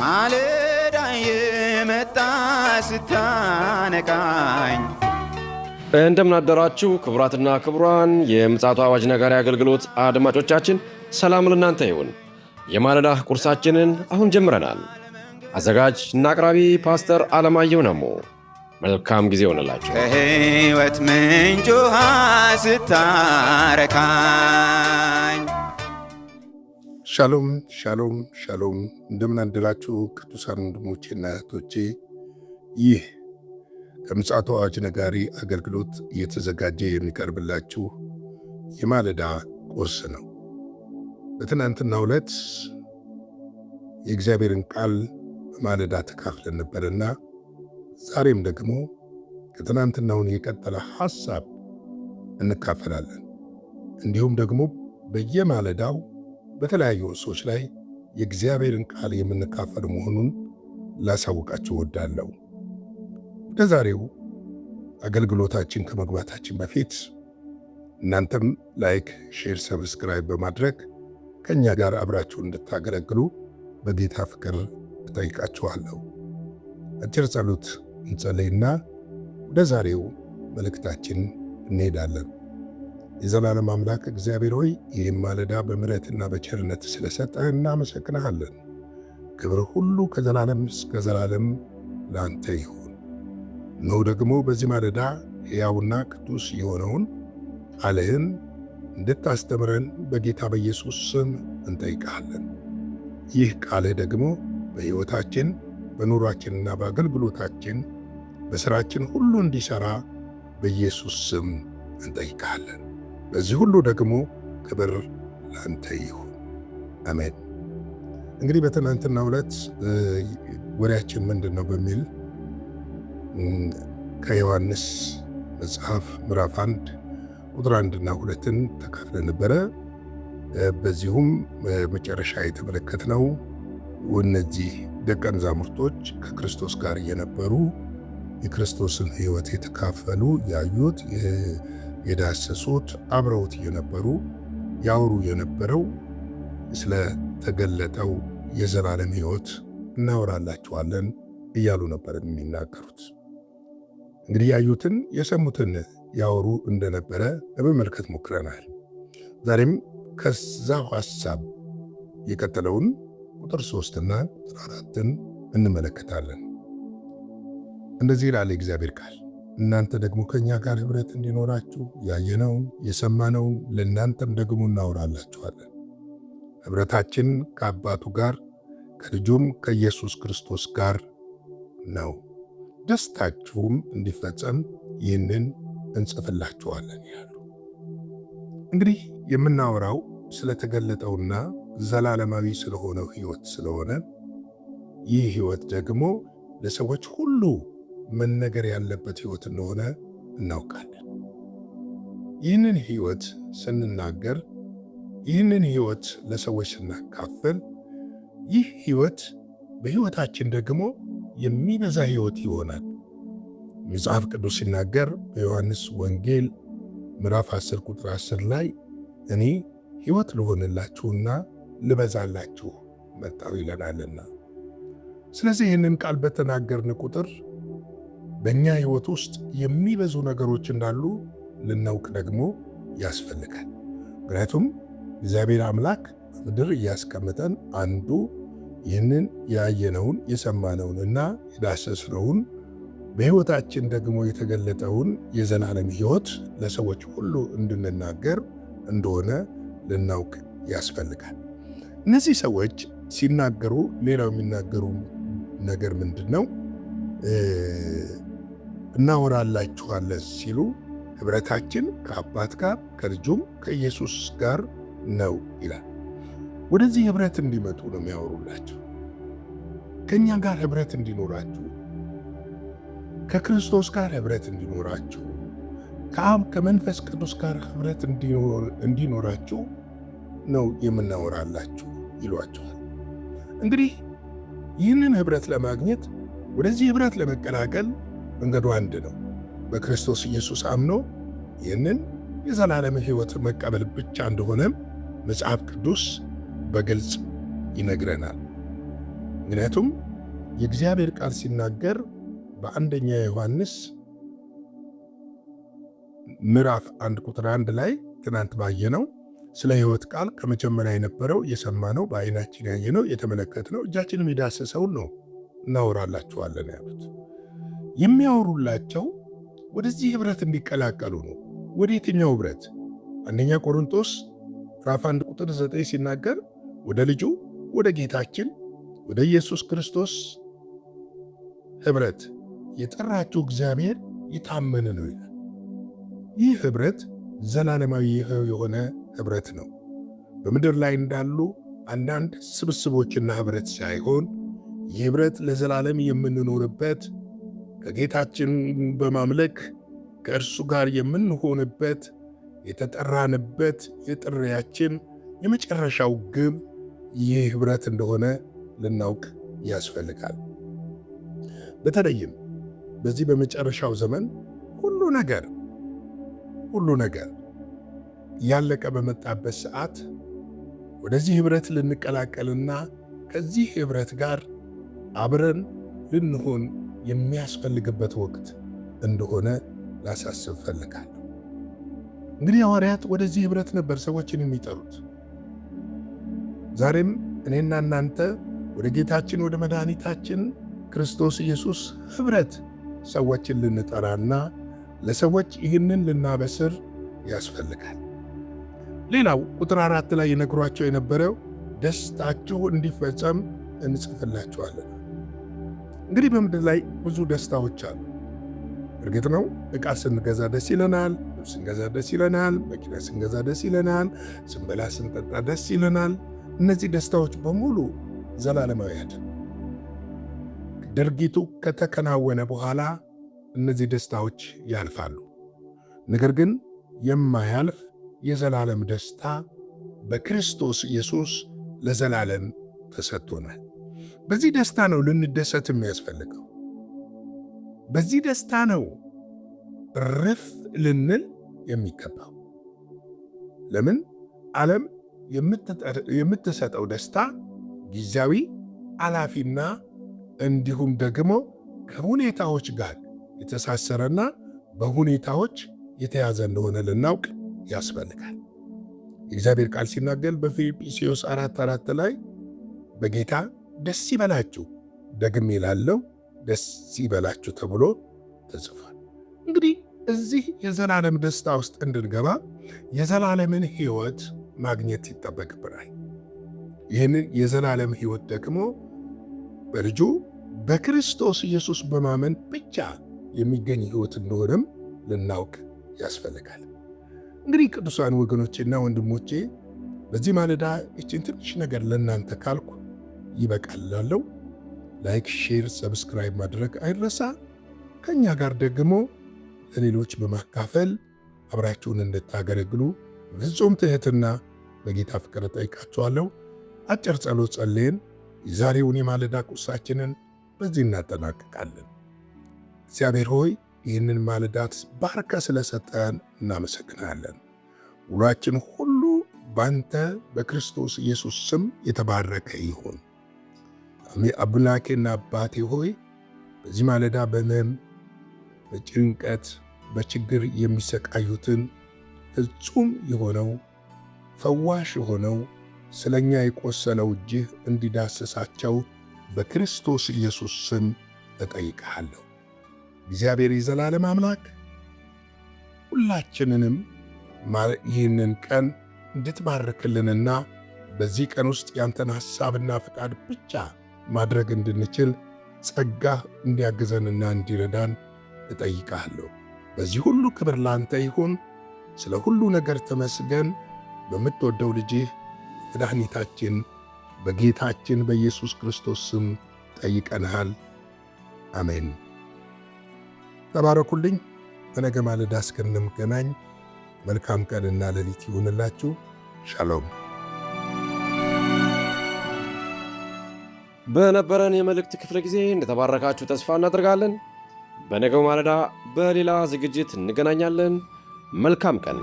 ማለዳ የመጣ ስታነቃኝ እንደምን አደራችሁ ክቡራትና ክቡራን የምፅዓቱ አዋጅ ነጋሪ አገልግሎት አድማጮቻችን፣ ሰላም ለእናንተ ይሁን። የማለዳ ቁርሳችንን አሁን ጀምረናል። አዘጋጅ እና አቅራቢ ፓስተር አለማየሁ ነሞ። መልካም ጊዜ ሆነላችሁ። ከሕይወት ምንጭ ውሃ ስታረካኝ። ሻሎም ሻሎም ሻሎም። እንደምን አደራችሁ ቅዱሳን ወንድሞቼና እህቶቼ። ይህ ከምፅዓቱ አዋጅ ነጋሪ አገልግሎት እየተዘጋጀ የሚቀርብላችሁ የማለዳ ቁርስ ነው። በትናንትናው ዕለት የእግዚአብሔርን ቃል በማለዳ ተካፍለን ነበርና ዛሬም ደግሞ ከትናንትናውን የቀጠለ ሐሳብ እንካፈላለን። እንዲሁም ደግሞ በየማለዳው በተለያዩ ርዕሶች ላይ የእግዚአብሔርን ቃል የምንካፈል መሆኑን ላሳውቃችሁ እወዳለሁ። ወደ ዛሬው አገልግሎታችን ከመግባታችን በፊት እናንተም ላይክ፣ ሼር፣ ሰብስክራይብ በማድረግ ከእኛ ጋር አብራችሁ እንድታገለግሉ በጌታ ፍቅር እጠይቃችኋለሁ። አጭር ጸሎት እንጸልይና ወደ ዛሬው መልእክታችን እንሄዳለን። የዘላለም አምላክ እግዚአብሔር ሆይ ይህም ማለዳ በምሕረትና በቸርነት ስለሰጠህ እናመሰግንሃለን። ክብር ሁሉ ከዘላለም እስከ ዘላለም ለአንተ ይሁን። ነው ደግሞ በዚህ ማለዳ ሕያውና ቅዱስ የሆነውን ቃልህን እንድታስተምረን በጌታ በኢየሱስ ስም እንጠይቃለን። ይህ ቃልህ ደግሞ በሕይወታችን በኑሯችንና በአገልግሎታችን በሥራችን ሁሉ እንዲሠራ በኢየሱስ ስም እንጠይቃለን። በዚህ ሁሉ ደግሞ ክብር ላንተ ይሁን፣ አሜን። እንግዲህ በትናንትናው ዕለት ወሬያችን ምንድን ነው በሚል ከዮሐንስ መጽሐፍ ምዕራፍ 1 ቁጥር 1 እና 2 ተካፍለን ነበረ። በዚሁም መጨረሻ የተመለከትነው እነዚህ ደቀ መዛሙርቶች ከክርስቶስ ጋር የነበሩ የክርስቶስን ሕይወት የተካፈሉ ያዩት፣ የዳሰሱት፣ አብረውት የነበሩ ያወሩ የነበረው ስለተገለጠው የዘላለም ሕይወት እናወራላችኋለን እያሉ ነበር የሚናገሩት። እንግዲህ ያዩትን የሰሙትን ያወሩ እንደነበረ ለመመልከት ሞክረናል። ዛሬም ከዛው ሐሳብ የቀጠለውን ቁጥር 3 እና ቁጥር 4 እንመለከታለን። እንደዚህ ይላል የእግዚአብሔር ቃል፣ እናንተ ደግሞ ከእኛ ጋር ኅብረት እንዲኖራችሁ ያየነውን የሰማነውን ለእናንተም ደግሞ እናወራላችኋለን። ኅብረታችን ከአባቱ ጋር ከልጁም ከኢየሱስ ክርስቶስ ጋር ነው። ደስታችሁም እንዲፈጸም ይህንን እንጽፍላችኋለን ይላሉ። እንግዲህ የምናወራው ስለተገለጠውና ዘላለማዊ ስለሆነው ሕይወት ስለሆነ ይህ ሕይወት ደግሞ ለሰዎች ሁሉ መነገር ያለበት ሕይወት እንደሆነ እናውቃለን። ይህንን ሕይወት ስንናገር፣ ይህንን ሕይወት ለሰዎች ስናካፍል፣ ይህ ሕይወት በሕይወታችን ደግሞ የሚበዛ ሕይወት ይሆናል። መጽሐፍ ቅዱስ ሲናገር በዮሐንስ ወንጌል ምዕራፍ 10 ቁጥር 10 ላይ እኔ ሕይወት ልሆንላችሁና ልበዛላችሁ መጣሁ ይለናልና። ስለዚህ ይህንን ቃል በተናገርን ቁጥር በእኛ ሕይወት ውስጥ የሚበዙ ነገሮች እንዳሉ ልናውቅ ደግሞ ያስፈልጋል። ምክንያቱም እግዚአብሔር አምላክ ምድር እያስቀመጠን አንዱ ይህንን ያየነውን የሰማነውንና የዳሰስነውን በሕይወታችን ደግሞ የተገለጠውን የዘላለም ሕይወት ለሰዎች ሁሉ እንድንናገር እንደሆነ ልናውቅ ያስፈልጋል። እነዚህ ሰዎች ሲናገሩ ሌላው የሚናገሩ ነገር ምንድን ነው? እናወራላችኋለን ሲሉ ኅብረታችን ከአባት ጋር ከልጁም ከኢየሱስ ጋር ነው ይላል። ወደዚህ ኅብረት እንዲመጡ ነው የሚያወሩላቸው። ከእኛ ጋር ኅብረት እንዲኖራችሁ፣ ከክርስቶስ ጋር ኅብረት እንዲኖራችሁ፣ ከአብ ከመንፈስ ቅዱስ ጋር ኅብረት እንዲኖራችሁ ነው የምናወራላችሁ ይሏቸዋል። እንግዲህ ይህንን ኅብረት ለማግኘት ወደዚህ ኅብረት ለመቀላቀል መንገዱ አንድ ነው። በክርስቶስ ኢየሱስ አምኖ ይህንን የዘላለም ሕይወት መቀበል ብቻ እንደሆነም መጽሐፍ ቅዱስ በግልጽ ይነግረናል። ምክንያቱም የእግዚአብሔር ቃል ሲናገር በአንደኛ ዮሐንስ ምዕራፍ 1 ቁጥር 1 ላይ ትናንት ባየነው ስለ ሕይወት ቃል ከመጀመሪያ የነበረው የሰማነው በዓይናችን ያየነው የተመለከትነው እጃችንም የዳሰሰውን ነው እናወራላችኋለን ያሉት። የሚያወሩላቸው ወደዚህ ኅብረት እንዲቀላቀሉ ነው። ወደ የትኛው ኅብረት? አንደኛ ቆሮንቶስ ምዕራፍ 1 ቁጥር 9 ሲናገር ወደ ልጁ ወደ ጌታችን ወደ ኢየሱስ ክርስቶስ ኅብረት የጠራችሁ እግዚአብሔር የታመነ ነው ይላል። ይህ ኅብረት ዘላለማዊ የሆነ ኅብረት ነው። በምድር ላይ እንዳሉ አንዳንድ ስብስቦችና ኅብረት ሳይሆን ይህ ኅብረት ለዘላለም የምንኖርበት ከጌታችን በማምለክ ከእርሱ ጋር የምንሆንበት የተጠራንበት የጥሪያችን የመጨረሻው ግብ ይህ ኅብረት እንደሆነ ልናውቅ ያስፈልጋል። በተለይም በዚህ በመጨረሻው ዘመን ሁሉ ነገር ያለቀ በመጣበት ሰዓት ወደዚህ ኅብረት ልንቀላቀልና ከዚህ ኅብረት ጋር አብረን ልንሆን የሚያስፈልግበት ወቅት እንደሆነ ላሳስብ ፈልጋለሁ። እንግዲህ ሐዋርያት ወደዚህ ኅብረት ነበር ሰዎችን የሚጠሩት። ዛሬም እኔና እናንተ ወደ ጌታችን ወደ መድኃኒታችን ክርስቶስ ኢየሱስ ኅብረት ሰዎችን ልንጠራና ለሰዎች ይህንን ልናበስር ያስፈልጋል። ሌላው ቁጥር 4 ላይ ይነግሯቸው የነበረው ደስታችሁ እንዲፈጸም እንጽፍላችኋለን። እንግዲህ በምድር ላይ ብዙ ደስታዎች አሉ። እርግጥ ነው ዕቃ ስንገዛ ደስ ይለናል፣ ልብስ ስንገዛ ደስ ይለናል፣ መኪና ስንገዛ ደስ ይለናል፣ ስንበላ ስንጠጣ ደስ ይለናል። እነዚህ ደስታዎች በሙሉ ዘላለማዊ አይደሉም። ድርጊቱ ከተከናወነ በኋላ እነዚህ ደስታዎች ያልፋሉ። ነገር ግን የማያልፍ የዘላለም ደስታ በክርስቶስ ኢየሱስ ለዘላለም ተሰጥቶናል። በዚህ ደስታ ነው ልንደሰት የሚያስፈልገው። በዚህ ደስታ ነው እርፍ ልንል የሚገባው። ለምን? ዓለም የምትሰጠው ደስታ ጊዜያዊ፣ አላፊና እንዲሁም ደግሞ ከሁኔታዎች ጋር የተሳሰረና በሁኔታዎች የተያዘ እንደሆነ ልናውቅ ያስፈልጋል። የእግዚአብሔር ቃል ሲናገር በፊልጵስዩስ 4:4 ላይ በጌታ ደስ ይበላችሁ፣ ደግሜ እላለሁ ደስ ይበላችሁ ተብሎ ተጽፏል። እንግዲህ እዚህ የዘላለም ደስታ ውስጥ እንድንገባ የዘላለምን ሕይወት ማግኘት ይጠበቅብናል። ይህንን የዘላለም ሕይወት ደግሞ በልጁ በክርስቶስ ኢየሱስ በማመን ብቻ የሚገኝ ሕይወት እንደሆነም ልናውቅ ያስፈልጋል። እንግዲህ ቅዱሳን ወገኖቼና ወንድሞቼ በዚህ ማለዳ ይህችን ትንሽ ነገር ለእናንተ ካልኩ ይበቃል እላለሁ። ላይክ፣ ሼር፣ ሰብስክራይብ ማድረግ አይረሳ። ከእኛ ጋር ደግሞ ለሌሎች በማካፈል አብራችሁን እንድታገለግሉ ፍጹም ትሕትና በጌታ ፍቅር ጠይቃችኋለሁ። አጭር ጸሎት ጸልየን የዛሬውን የማለዳ ቁርሳችንን በዚህ እናጠናቅቃለን። እግዚአብሔር ሆይ ይህንን ማለዳት ባርከ ስለሰጠን እናመሰግናለን። ውሏችን ሁሉ ባንተ በክርስቶስ ኢየሱስ ስም የተባረከ ይሁን። አምላኬና አባቴ ሆይ በዚህ ማለዳ በሕመም፣ በጭንቀት፣ በችግር የሚሰቃዩትን ፍጹም የሆነው ፈዋሽ የሆነው ስለኛ የቆሰለው እጅህ እንዲዳስሳቸው በክርስቶስ ኢየሱስ ስም እጠይቅሃለሁ። እግዚአብሔር የዘላለም አምላክ ሁላችንንም ይህንን ቀን እንድትባርክልንና በዚህ ቀን ውስጥ ያንተን ሐሳብና ፍቃድ ብቻ ማድረግ እንድንችል ጸጋህ እንዲያግዘንና እንዲረዳን እጠይቅሃለሁ። በዚህ ሁሉ ክብር ላንተ ይሁን። ስለ ሁሉ ነገር ተመስገን። በምትወደው ልጅህ መድኃኒታችን በጌታችን በኢየሱስ ክርስቶስ ስም ጠይቀንሃል። አሜን። ተባረኩልኝ። በነገ ማለዳ እስክንገናኝ መልካም ቀንና ሌሊት ይሁንላችሁ። ሻሎም። በነበረን የመልእክት ክፍለ ጊዜ እንደተባረካችሁ ተስፋ እናደርጋለን። በነገው ማለዳ በሌላ ዝግጅት እንገናኛለን። መልካም ቀን